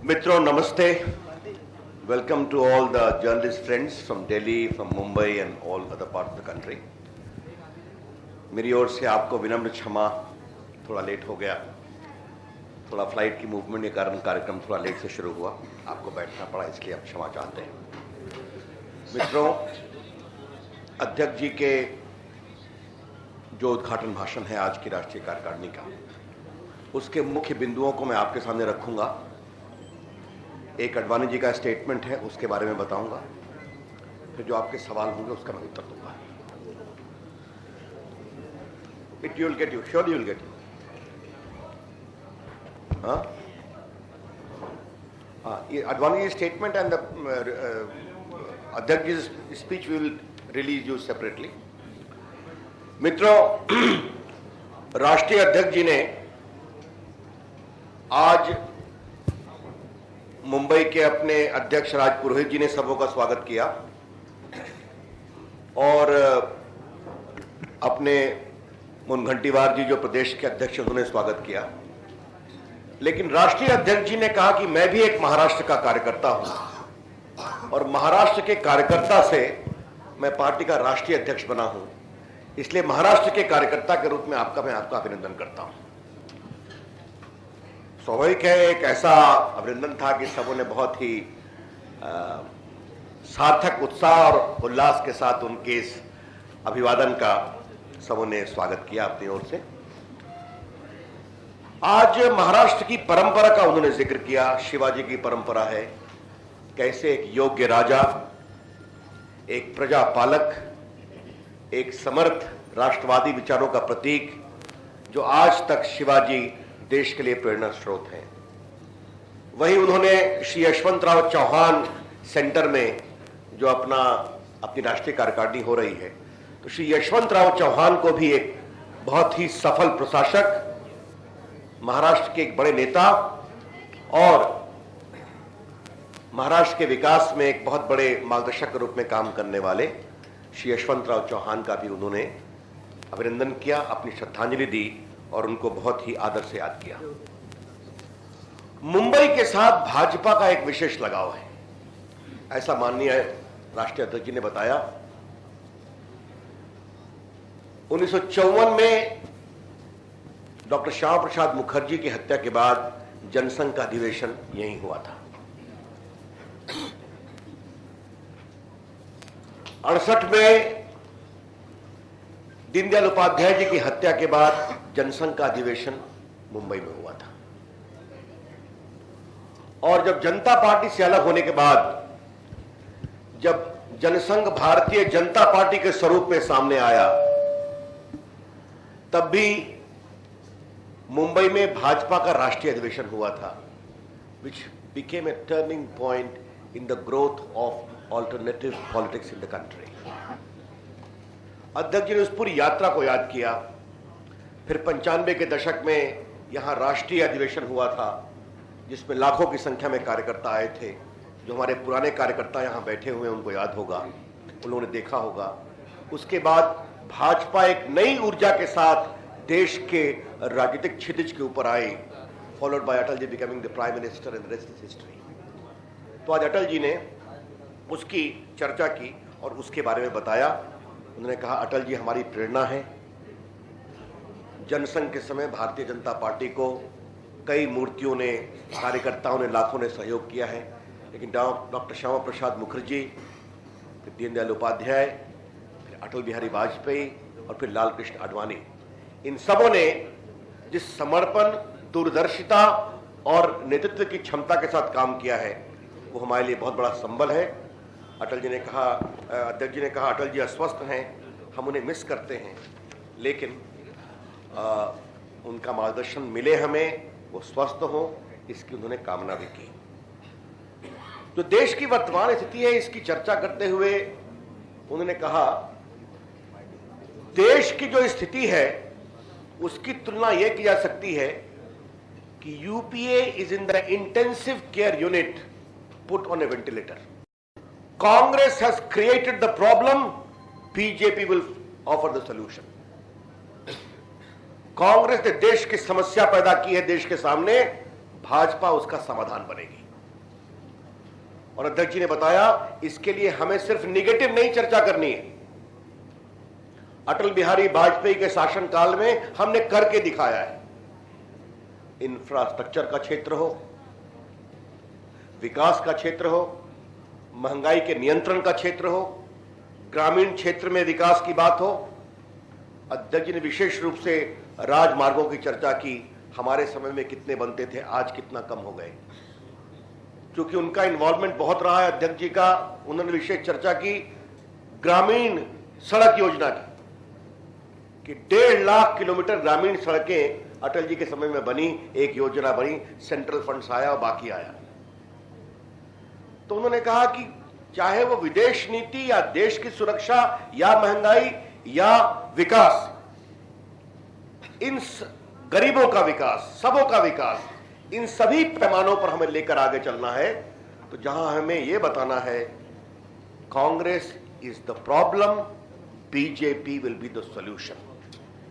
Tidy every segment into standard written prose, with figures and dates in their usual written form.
Mitro, namaste. Welcome to all the journalist friends from Delhi, from Mumbai and all other parts of the country. मेरी ओर से आपको विनम्र क्षमा, थोड़ा late हो गया, थोड़ा फ्लाइट की मूवमेंट के कारण कार्यक्रम थोड़ा लेट से शुरू हुआ, आपको बैठना पड़ा, इसलिए आप क्षमा चाहते हैं। मित्रों, अध्यक्ष जी के जो उद्घाटन भाषण है आज की राष्ट्रीय कार्यकारिणी का, उसके मुख्य बिंदुओं को मैं आपके सामने रखूंगा। एक अडवाणी जी का स्टेटमेंट है, उसके बारे में बताऊंगा, फिर जो आपके सवाल होंगे उसका मैं उत्तर दूंगा। It you will get you, surely you will get you. Advani's statement and the Adhyak's speech we will release you separately. मित्रों, राष्ट्रीय अध्यक्ष जी ने आज मुंबई के अपने अध्यक्ष राज पुरोहित जी ने सबों का स्वागत किया और अपने मुनगंटीवार जी जो प्रदेश के अध्यक्ष उन्होंने स्वागत किया। लेकिन राष्ट्रीय अध्यक्ष जी ने कहा कि मैं भी एक महाराष्ट्र का कार्यकर्ता हूं और महाराष्ट्र के कार्यकर्ता से मैं पार्टी का राष्ट्रीय अध्यक्ष बना हूं, इसलिए महाराष्ट्र के कार्यकर्ता के रूप में मैं आपका अभिनंदन करता हूं। स्वाभाविक है, एक ऐसा अभिनंदन था कि सबों ने बहुत ही सार्थक उत्साह और उल्लास के साथ उनके इस अभिवादन का सबों ने स्वागत किया अपनी ओर से। आज महाराष्ट्र की परंपरा का उन्होंने जिक्र किया, शिवाजी की परंपरा है, कैसे एक योग्य राजा, एक प्रजा पालक, एक समर्थ राष्ट्रवादी विचारों का प्रतीक, जो आज तक शिवाजी देश के लिए प्रेरणा स्रोत हैं। वहीं उन्होंने श्री यशवंतराव चौहान सेंटर में जो अपनी राष्ट्रीय कार्यकारिणी हो रही है, तो श्री यशवंतराव चौहान को भी एक बहुत ही सफल प्रशासक, महाराष्ट्र के एक बड़े नेता और महाराष्ट्र के विकास में एक बहुत बड़े मार्गदर्शक के रूप में काम करने वाले श्री यशवंतराव चौहान का भी उन्होंने अभिनंदन किया, अपनी श्रद्धांजलि दी और उनको बहुत ही आदर से याद किया। मुंबई के साथ भाजपा का एक विशेष लगाव है, ऐसा माननीय राष्ट्रीय अध्यक्ष जी ने बताया। 1954 में डॉक्टर श्यामा प्रसाद मुखर्जी की हत्या के बाद जनसंघ का अधिवेशन यहीं हुआ था। 68 में दीनदयाल उपाध्याय जी की हत्या के बाद जनसंघ का अधिवेशन मुंबई में हुआ था। और जब जनता पार्टी से अलग होने के बाद, जब जनसंघ भारतीय जनता पार्टी के स्वरूप में सामने आया, तब भी मुंबई में भाजपा का राष्ट्रीय अधिवेशन हुआ था, which became a turning point in the growth of alternative politics in the country. अध्यक्ष जी ने उस पूरी यात्रा को याद किया। फिर 95 के दशक में यहां राष्ट्रीय अधिवेशन हुआ था, जिसमें लाखों की संख्या में कार्यकर्ता आए थे। जो हमारे पुराने कार्यकर्ता यहां बैठे हुए हैं उनको याद होगा, उन्होंने देखा होगा। उसके बाद भाजपा एक नई ऊर्जा के साथ देश के राजनीतिक क्षितिज के ऊपर आई, followed by Atal ji becoming the prime minister and rest is history. तो आज अटल जी ने उसकी चर्चा की और उसके बारे में बताया। उन्होंने कहा, अटल जी हमारी प्रेरणा है। जनसंघ के समय भारतीय जनता पार्टी को कई मूर्तियों ने, कार्यकर्ताओं ने, लाखों ने सहयोग किया है, लेकिन डॉक्टर श्यामा प्रसाद मुखर्जी, फिर दीनदयाल उपाध्याय, फिर अटल बिहारी वाजपेयी और फिर लाल कृष्ण आडवाणी, इन सबों ने जिस समर्पण, दूरदर्शिता और नेतृत्व की क्षमता के साथ काम किया है, वो हमारे लिए बहुत बड़ा संबल है। अटल जी ने कहा, अध्यक्ष जी ने कहा, अटल जी अस्वस्थ हैं, हम उन्हें मिस करते हैं, लेकिन उनका मार्गदर्शन मिले हमें, वो स्वस्थ हो, इसकी उन्होंने कामना भी की। जो देश की वर्तमान स्थिति है, इसकी चर्चा करते हुए उन्होंने कहा, देश की जो स्थिति है उसकी तुलना यह की जा सकती है कि UPA is in the intensive care unit put on A ventilator. Congress has created the problem, BJP will offer the solution. Congress ने देश की समस्या पैदा की है देश के सामने, भाजपा उसका समाधान बनेगी। और अध्यक्ष जी ने बताया इसके लिए हमें सिर्फ निगेटिव नहीं चर्चा करनी है। अटल बिहारी वाजपेयी के शासनकाल में हमने करके दिखाया है। इंफ्रास्ट्रक्चर का क्षेत्र हो, विकास का क्षेत्र हो, महंगाई के नियंत्रण का क्षेत्र हो, ग्रामीण क्षेत्र में विकास की बात हो। अध्यक्ष जी ने विशेष रूप से राजमार्गों की चर्चा की। हमारे समय में कितने बनते थे, आज कितना कम हो गए। क्योंकि उनका इन्वॉल्वमेंट बहुत रहा है अध्यक्ष जी का, उन्होंने विशेष चर्चा की ग्रामीण सड़क योजना की कि 1.5 लाख किलोमीटर ग्रामीण सड़कें अटल जी के समय में बनी, एक योजना बनी, सेंट्रल फंड्स आया और बाकी आया। तो उन्होंने कहा कि चाहे वो विदेश नीति या देश की सुरक्षा या महंगाई या विकास, इन गरीबों का विकास, सबों का विकास, इन सभी पैमानों पर हमें लेकर आगे चलना है। तो जहां हमें यह बताना है Congress is the problem, BJP will be the solution,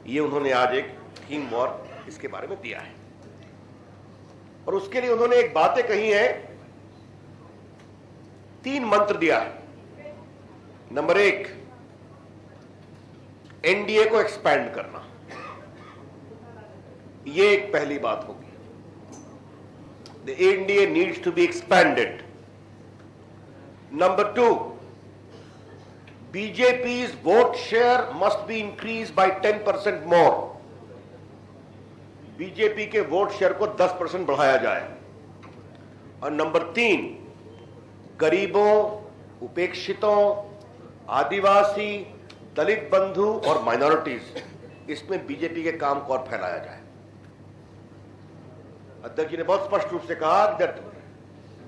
ये उन्होंने आज एक थीम वॉर इसके बारे में दिया है। और उसके लिए उन्होंने एक बातें कही है, 3 मंत्र दिया है। नंबर 1, एनडीए को एक्सपैंड करना, ये एक पहली बात होगी। The NDA needs to be expanded. Number 2, BJP's vote share must be increased by 10% more. BJP के वोट शेयर को 10% बढ़ाया जाए। और नंबर 3, गरीबों, उपेक्षितों, आदिवासी, दलित बंधु और माइनॉरिटीज, इसमें बीजेपी के काम को और फैलाया जाए। अध्यक्ष जी ने बहुत स्पष्ट रूप से कहा that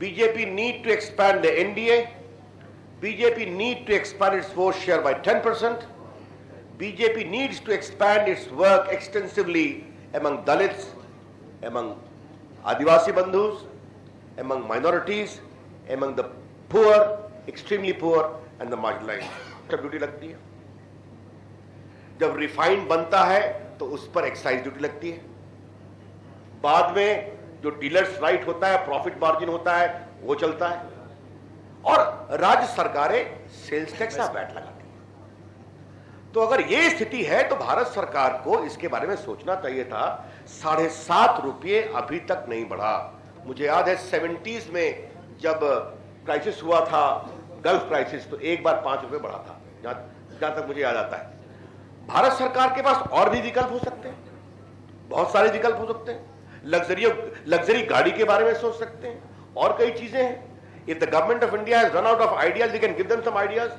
BJP need to expand the NDA, BJP need to expand its vote share by 10%. BJP needs to expand its work extensively among Dalits, among Adivasi Bandhus, among minorities, among the poor, extremely poor and the marginalized. सब duty लगती है। जब refined बनता है तो उस पर excise duty लगती है। बाद में जो डीलर्स राइट होता है, प्रॉफिट मार्जिन होता है, वो चलता है। और राज्य सरकारें सेल्स टैक्स या वैट लगाती हैं। तो अगर यह स्थिति है तो भारत सरकार को इसके बारे में सोचना चाहिए था। 7.5 रुपये अभी तक नहीं बढ़ा। मुझे याद है 70s में जब क्राइसिस हुआ था, गल्फ क्राइसिस, तो एक बार 5 रुपये बढ़ा था, जहां तक मुझे याद आता है। भारत सरकार के पास और भी विकल्प हो सकते हैं, बहुत सारे विकल्प हो सकते हैं। लग्जरी गाड़ी के बारे में सोच सकते हैं, और कई चीजें हैं। If the government of India has run out of ideas, we can give them some ideas.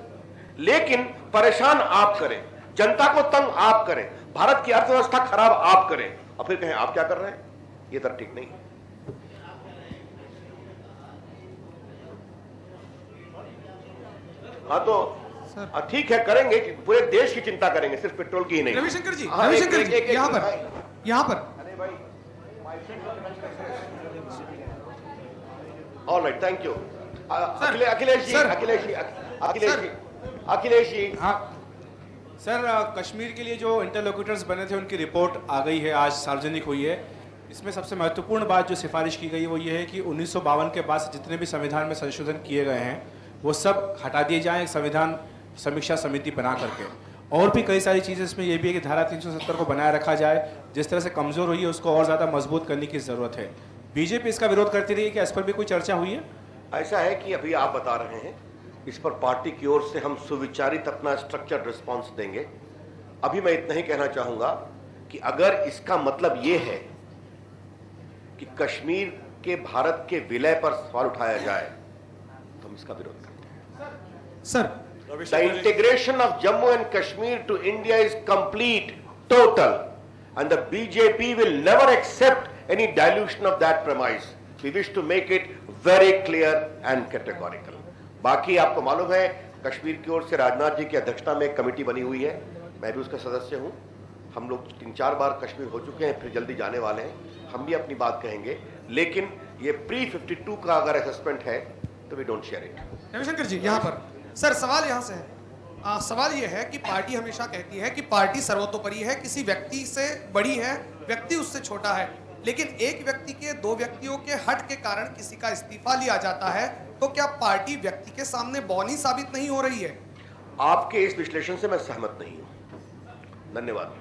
लेकिन परेशान आप करें, जनता को तंग आप करें, भारत की अर्थव्यवस्था खराब आप करें और फिर कहें आप क्या कर रहे हैं, ये तो ठीक नहीं। हाँ तो ठीक है, करेंगे, पूरे देश की चिंता करेंगे, सिर्फ पेट्रोल की ही नहीं। रविशंकर जी, यहाँ पर अरे भाई, all right, thank you. Akhilesh ji. हाँ सर, कश्मीर के लिए जो इंटरलोक्यूटर्स बने थे उनकी रिपोर्ट आ गई है, आज सार्वजनिक हुई है। इसमें सबसे महत्वपूर्ण बात जो सिफारिश की गई है वो ये है कि 1952 के बाद से जितने भी संविधान में संशोधन किए गए हैं वो सब हटा दिए जाएं, एक संविधान समीक्षा समिति बना करके। और भी कई सारी चीज़ें इसमें ये भी है कि धारा 370 को बनाए रखा जाए, जिस तरह से कमज़ोर हुई है उसको और ज़्यादा मजबूत करने की ज़रूरत है। बीजेपी इसका विरोध करती रही है, क्या इस पर भी कोई चर्चा हुई है? ऐसा है कि अभी आप बता रहे हैं, इस पर पार्टी की ओर से हम सुविचारित अपना स्ट्रक्चर्ड रिस्पांस देंगे। अभी मैं इतना ही कहना चाहूंगा कि अगर इसका मतलब यह है कि कश्मीर के भारत के विलय पर सवाल उठाया जाए तो हम इसका विरोध करते हैं। Sir, the integration of Jammu and Kashmir to India is complete, total, and the BJP will never accept any dilution of that premise. We wish to make it very clear and categorical. बाकी आपको मालूम है कश्मीर की ओर से राजनाथ जी की अध्यक्षता में एक कमेटी बनी हुई है, मैं भी उसका सदस्य हूं। हम लोग 3-4 बार कश्मीर हो चुके हैं, फिर जल्दी जाने वाले हैं। हम भी अपनी बात कहेंगे, लेकिन ये प्री-52 का अगर असेसमेंट है तो we don't share it. Ravishankar ji, यहाँ पर सर सवाल यहाँ से है। सवाल ये है कि पार्टी हमेशा कहती है कि पार्टी सर्वतोपरि है, किसी व्यक्ति से बड़ी है, व्यक्ति उससे छोटा है। लेकिन एक व्यक्ति के, दो व्यक्तियों के हट के कारण किसी का इस्तीफा लिया जाता है, तो क्या पार्टी व्यक्ति के सामने बौनी साबित नहीं हो रही है? आपके इस विश्लेषण से मैं सहमत नहीं हूं। धन्यवाद।